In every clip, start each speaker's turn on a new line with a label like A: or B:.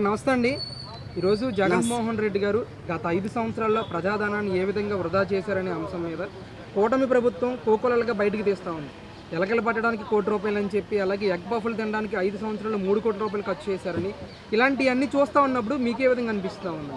A: నమస్తే అండి. ఈరోజు జగన్మోహన్ రెడ్డి గారు గత 5 సంవత్సరాల్లో ప్రజాధనాన్ని ఏ విధంగా వృధా చేశారనే అంశం మీద కూటమి ప్రభుత్వం కోకొల్లలుగా బయటికి తీస్తూ ఉంది. ఎలకలు పట్టడానికి ₹1 అని చెప్పి, అలాగే ఎగ్ పఫ్లు తినడానికి 5 సంవత్సరాల్లో ₹3 ఖర్చు చేశారని, ఇలాంటివన్నీ చూస్తూ ఉన్నప్పుడు మీకే విధంగా అనిపిస్తూ ఉంది?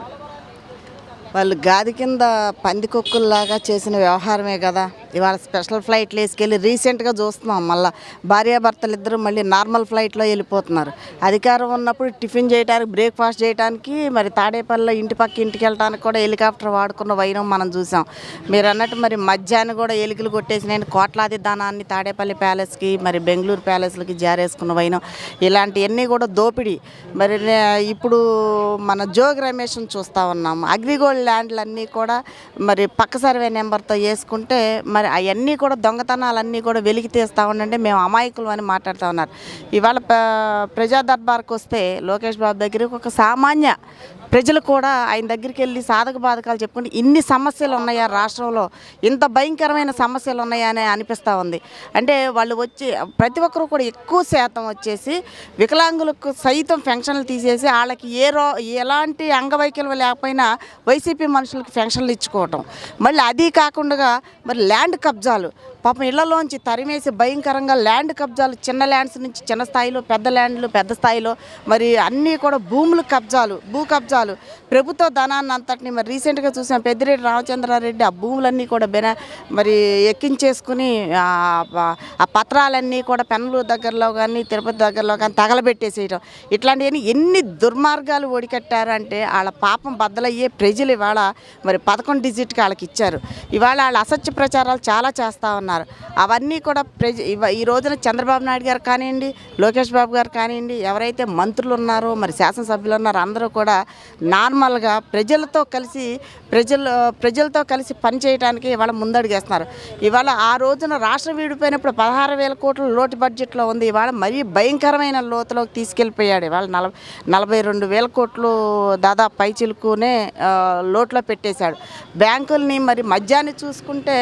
B: వాళ్ళు గాది కింద పందికొక్కుల్లాగా చేసిన వ్యవహారమే కదా. ఇవాళ స్పెషల్ ఫ్లైట్లు వేసుకెళ్ళి రీసెంట్గా చూస్తున్నాం. మళ్ళీ భార్యాభర్తలు ఇద్దరు మళ్ళీ నార్మల్ ఫ్లైట్లో వెళ్ళిపోతున్నారు. అధికారం ఉన్నప్పుడు టిఫిన్ చేయడానికి, బ్రేక్ఫాస్ట్ చేయడానికి, మరి తాడేపల్లిలో ఇంటికి వెళ్ళడానికి కూడా హెలికాప్టర్ వాడుకున్న వైనం మనం చూసాం. మీరు అన్నట్టు మరి మధ్యాహ్నం కూడా ఎలుకలు కొట్టేసిన కోట్లాది ధనాన్ని తాడేపల్లి ప్యాలెస్కి, మరి బెంగళూరు ప్యాలెస్లకి జారేసుకున్న వైనం, ఇలాంటివన్నీ కూడా దోపిడీ. మరి ఇప్పుడు మన జోగి రమేష్ని చూస్తూ ఉన్నాము. అగ్రిగోల్డ్ ల్యాండ్లన్నీ కూడా మరి పక్క సర్వే నెంబర్తో వేసుకుంటే మరి అవన్నీ కూడా దొంగతనాలన్నీ కూడా వెలికి తీస్తూ ఉండంటే మేము అమాయకులు అని మాట్లాడుతూ ఉన్నారు. ఇవాళ ప్రజా దర్బార్కి వస్తే లోకేష్ బాబు దగ్గరికి ఒక సామాన్య ప్రజలు కూడా ఆయన దగ్గరికి వెళ్ళి సాధక బాధకాలు చెప్పుకుంటే ఇన్ని సమస్యలు ఉన్నాయా రాష్ట్రంలో, ఇంత భయంకరమైన సమస్యలు ఉన్నాయా అని అనిపిస్తూ ఉంది. అంటే వాళ్ళు వచ్చి ప్రతి ఒక్కరు కూడా ఎక్కువ శాతం వచ్చేసి వికలాంగులకు సైతం పెన్షన్లు తీసేసి వాళ్ళకి ఎలాంటి అంగవైకల్యం లేకపోయినా వైసీపీ మనుషులకు పెన్షన్లు ఇచ్చుకోవటం, మళ్ళీ అది కాకుండా మరి ల్యాండ్ కబ్జాలు, పాపం ఇళ్లలోంచి తరిమేసి భయంకరంగా ల్యాండ్ కబ్జాలు, చిన్న ల్యాండ్స్ నుంచి చిన్న స్థాయిలో, పెద్ద ల్యాండ్లు పెద్ద స్థాయిలో, మరి అన్నీ కూడా భూములు కబ్జాలు, భూ కబ్జాలు, ప్రభుత్వ ధనాన్ని అంతటిని మరి రీసెంట్గా చూసాం. పెద్దిరెడ్డి రామచంద్రారెడ్డి ఆ భూములన్నీ కూడా మరి ఎక్కించేసుకుని ఆ పత్రాలన్నీ కూడా పెనలూరు దగ్గరలో కానీ తిరుపతి దగ్గరలో కానీ తగలబెట్టేసేయడం, ఇట్లాంటివన్నీ ఎన్ని దుర్మార్గాలు ఒడికట్టారంటే వాళ్ళ పాపం బద్దలయ్యే ప్రజలు ఇవాళ మరి 11 డిజిట్కి వాళ్ళకి ఇచ్చారు. ఇవాళ వాళ్ళ అసత్య ప్రచారాలు చాలా చేస్తూ ఉన్నారు. అవన్నీ కూడా ఈ రోజున చంద్రబాబు నాయుడు గారు కానివ్వండి, లోకేష్ బాబు గారు కానివ్వండి, ఎవరైతే మంత్రులు ఉన్నారో మరి శాసనసభ్యులు ఉన్నారో అందరూ కూడా నార్మల్గా ప్రజలతో కలిసి పనిచేయడానికి ఇవాళ ముందడుగేస్తున్నారు. ఇవాళ ఆ రోజున రాష్ట్రం విడిపోయినప్పుడు 16,000 కోట్లు లోటు బడ్జెట్లో ఉంది. ఇవాళ మరీ భయంకరమైన లోతులోకి తీసుకెళ్ళిపోయాడు. ఇవాళ 42,000 కోట్లు దాదాపు పైచిలుకునే లోట్లో పెట్టేశాడు. బ్యాంకుల్ని మరి మద్యాన్ని చూసుకుంటే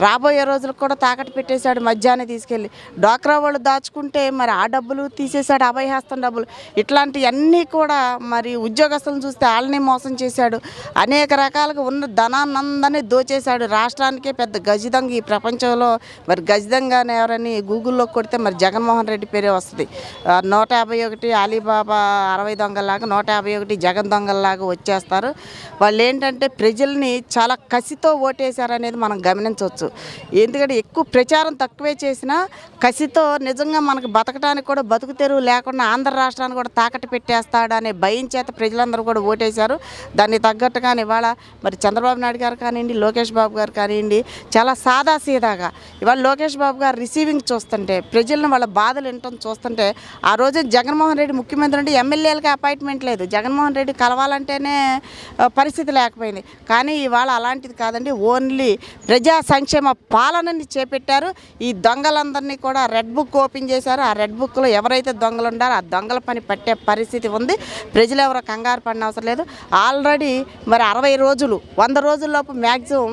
B: రాబోయే రోజులకు కూడా తాకట్టు పెట్టేశాడు. మద్యాన్ని తీసుకెళ్ళి డ్వాక్రా వాళ్ళు దాచుకుంటే మరి ఆ డబ్బులు తీసేశాడు, అభయహస్తం డబ్బులు. ఇట్లాంటివన్నీ కూడా మరి ఉద్యోగస్తులను చూస్తే వాళ్ళని మోసం చేశాడు. అనేక రకాలుగా ఉన్న ధనాన్నందరినీ దోచేశాడు. రాష్ట్రానికే పెద్ద గజదొంగ ఈ ప్రపంచంలో. మరి గజదొంగని ఎవరని గూగుల్లో కొడితే మరి జగన్మోహన్ రెడ్డి పేరే వస్తుంది. 151 అలీబాబా 60 దొంగల్లాగా 151 జగన్ దొంగల్లాగా వచ్చేస్తారు. వాళ్ళు ఏంటంటే ప్రజల్ని చాలా కసితో ఓటేశారనేది మనం గమనించవచ్చు. ఎందుకంటే ఎక్కువ ప్రచారం తక్కువే చేసినా కసితో నిజంగా మనకు బతకడానికి కూడా బతుకు తెరువు లేకుండా ఆంధ్ర రాష్ట్రాన్ని కూడా తాకట్టు పెట్టేస్తాడు అనే భయం చేత ప్రజలందరూ కూడా ఓటేశారు. దాన్ని తగ్గట్టుగానే ఇవాళ మరి చంద్రబాబు నాయుడు గారు కానివ్వండి, లోకేష్ బాబు గారు కానివ్వండి, చాలా సాదాసీదాగా ఇవాళ లోకేష్ బాబు గారు రిసీవింగ్ చూస్తుంటే, ప్రజలను వాళ్ళ బాధలు వినటం చూస్తుంటే, ఆ రోజు జగన్మోహన్ రెడ్డి ముఖ్యమంత్రి అంటే ఎమ్మెల్యేలకి అపాయింట్మెంట్ లేదు, జగన్మోహన్ రెడ్డి కలవాలంటేనే పరిస్థితి లేకపోయింది. కానీ ఇవాళ అలాంటిది కాదండి. ఓన్లీ ప్రజా సంక్షేమ పాలనని చేపట్టారు. ఈ దొంగలందరినీ కూడా రెడ్ బుక్ ఓపెన్ చేశారు. ఆ రెడ్ బుక్లో ఎవరైతే దొంగలు ఉండారో ఆ దొంగల పని పట్టే పరిస్థితి ఉంది. ప్రజలు ఎవరో కంగారు పడిన అవసరం లేదు. ఆల్రెడీ మరి 60 రోజులు 100 రోజుల్లోపు మ్యాక్సిమం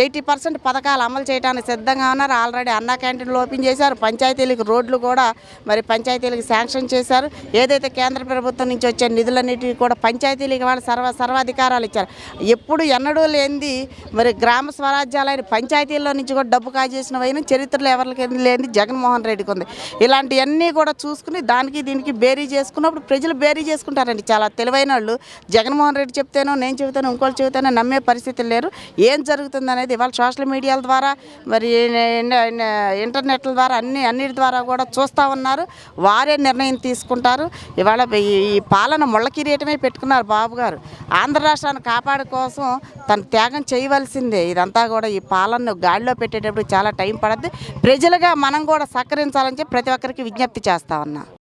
B: 80% పథకాలు అమలు చేయడానికి సిద్ధంగా ఉన్నారు. ఆల్రెడీ అన్నా క్యాంటీన్లు ఓపెన్ చేశారు. పంచాయతీలకు రోడ్లు కూడా మరి పంచాయతీలకు శాంక్షన్ చేశారు. ఏదైతే కేంద్ర ప్రభుత్వం నుంచి వచ్చే నిధులన్నిటికీ కూడా పంచాయతీలకు వాళ్ళు సర్వాధికారాలు ఇచ్చారు. ఎప్పుడు ఎన్నడూ లేనిది మరి గ్రామ స్వరాజ్యాలైన పంచాయతీల్లో నుంచి కూడా డబ్బు కాజేసిన వైన చరిత్రలో ఎవరికి లేని జగన్మోహన్ రెడ్డికి ఉంది. ఇలాంటివన్నీ కూడా చూసుకుని దానికి దీనికి బేరీ చేసుకున్నప్పుడు ప్రజలు బేరీ చేసుకుంటారండి. చాలా తెలివైన వాళ్ళు జగన్మోహన్ రెడ్డి చెప్తేనో నేను చెబుతాను ఇంకోళ్ళు చెబుతానో నమ్మే పరిస్థితి లేరు. ఏం జరుగుతుంది అనేది ఇవాళ సోషల్ మీడియాల ద్వారా మరి ఇంటర్నెట్ల ద్వారా అన్నిటి ద్వారా కూడా చూస్తూ ఉన్నారు. వారే నిర్ణయం తీసుకుంటారు. ఇవాళ ఈ పాలన ముళ్ళ కిరీటమే పెట్టుకున్నారు బాబు గారు. ఆంధ్ర రాష్ట్రాన్ని కాపాడు కోసం తను త్యాగం చేయవలసిందే. ఇదంతా కూడా ఈ పాలనను గాడిలో పెట్టేటప్పుడు చాలా టైం పడుద్ది. ప్రజలుగా మనం కూడా సహకరించాలని చెప్పి ప్రతి ఒక్కరికి విజ్ఞప్తి చేస్తా ఉన్నా.